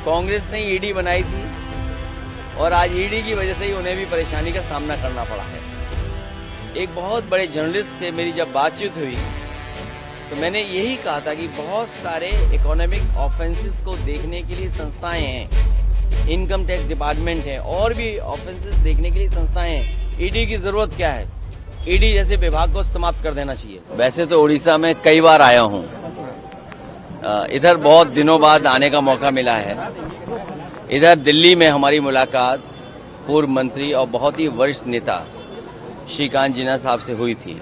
कांग्रेस ने ईडी बनाई थी और आज ईडी की वजह से ही उन्हें भी परेशानी का सामना करना पड़ा है। एक बहुत बड़े जर्नलिस्ट से मेरी जब बातचीत हुई तो मैंने यही कहा था कि बहुत सारे इकोनॉमिक ऑफेंसेस को देखने के लिए संस्थाएं हैं, इनकम टैक्स डिपार्टमेंट है और भी ऑफेंसेस देखने के लिए संस्थाएं हैं। ईडी की जरूरत क्या है? ईडी जैसे विभाग को समाप्त कर देना चाहिए। वैसे तो उड़ीसा में कई बार आया हूं, इधर बहुत दिनों बाद आने का मौका मिला है। इधर दिल्ली में हमारी मुलाकात पूर्व मंत्री और बहुत ही वरिष्ठ नेता श्रीकांत जिन्ना साहब से हुई थी।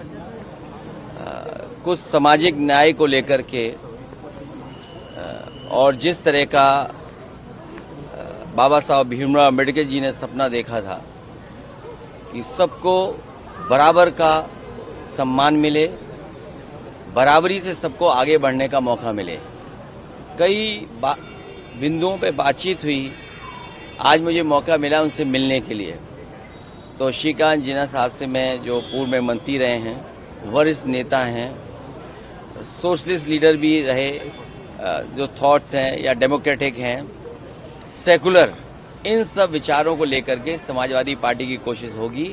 कुछ सामाजिक न्याय को लेकर के और जिस तरह का बाबा साहब भीमराव अम्बेडकर जी ने सपना देखा था कि सबको बराबर का सम्मान मिले, बराबरी से सबको आगे बढ़ने का मौका मिले, कई बिंदुओं पे बातचीत हुई। आज मुझे मौका मिला उनसे मिलने के लिए। तो श्रीकांत जिन्ना साहब से मैं, जो पूर्व में मंत्री रहे हैं, वरिष्ठ नेता हैं, सोशलिस्ट लीडर भी रहे, जो थॉट्स हैं या डेमोक्रेटिक हैं, सेकुलर, इन सब विचारों को लेकर के समाजवादी पार्टी की कोशिश होगी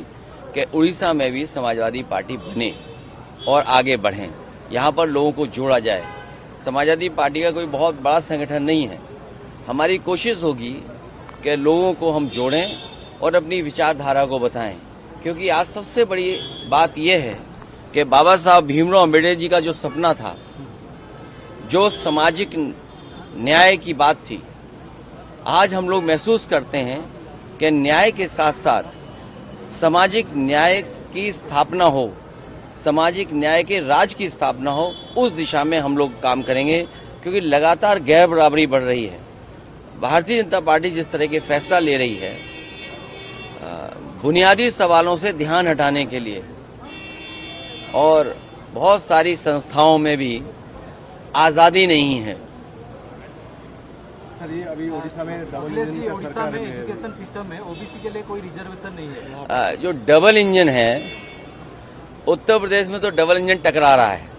कि उड़ीसा में भी समाजवादी पार्टी बने और आगे बढ़ें, यहाँ पर लोगों को जोड़ा जाए। समाजवादी पार्टी का कोई बहुत बड़ा संगठन नहीं है। हमारी कोशिश होगी कि लोगों को हम जोड़ें और अपनी विचारधारा को बताएं, क्योंकि आज सबसे बड़ी बात यह है कि बाबा साहब भीमराव अम्बेडकर जी का जो सपना था, जो सामाजिक न्याय की बात थी, आज हम लोग महसूस करते हैं कि न्याय के साथ साथ सामाजिक न्याय की स्थापना हो, सामाजिक न्याय के राज की स्थापना हो, उस दिशा में हम लोग काम करेंगे। क्योंकि लगातार गैर बराबरी बढ़ रही है। भारतीय जनता पार्टी जिस तरह के फैसला ले रही है, बुनियादी सवालों से ध्यान हटाने के लिए, और बहुत सारी संस्थाओं में भी आजादी नहीं है। सर, ये अभी उड़ीसा में डबल इंजन का सरकार है, एजुकेशन सिस्टम में ओबीसी के लिए कोई रिजर्वेशन नहीं है। जो डबल इंजन है, उत्तर प्रदेश में तो डबल इंजन टकरा रहा है।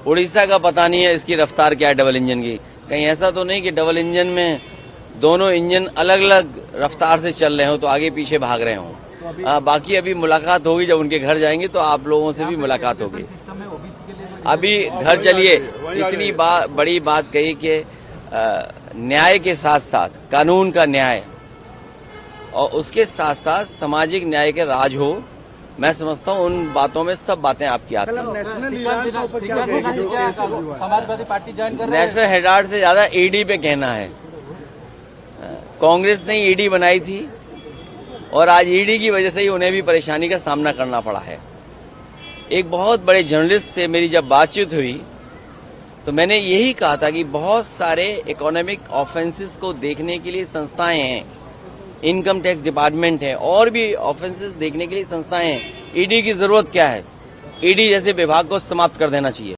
उड़ीसा का पता नहीं है इसकी रफ्तार क्या है डबल इंजन की। कहीं ऐसा तो नहीं कि डबल इंजन में दोनों इंजन अलग अलग रफ्तार से चल रहे हो तो आगे पीछे भाग रहे हों। बाकी अभी मुलाकात होगी, जब उनके घर जाएंगे तो आप लोगों से भी मुलाकात होगी। अभी घर चलिए, इतनी बड़ी बात कही कि न्याय के साथ साथ कानून का न्याय और उसके साथ साथ सामाजिक न्याय के राज हो। मैं समझता हूँ उन बातों में सब बातें आपकी आती हैं। समाजवादी पार्टी ज्वाइन कर रहे हैं। नेशनल हेराल्ड से ज्यादा ईडी पे कहना है। कांग्रेस ने ईडी बनाई थी और आज ईडी की वजह से ही उन्हें भी परेशानी का सामना करना पड़ा है। एक बहुत बड़े जर्नलिस्ट से मेरी जब बातचीत हुई तो मैंने यही कहा था कि बहुत सारे इकोनॉमिक ऑफेंसेस को देखने के लिए संस्थाएं हैं, इनकम टैक्स डिपार्टमेंट है और भी ऑफेंसेस देखने के लिए संस्थाएं हैं। ईडी की जरूरत क्या है? ईडी जैसे विभाग को समाप्त कर देना चाहिए।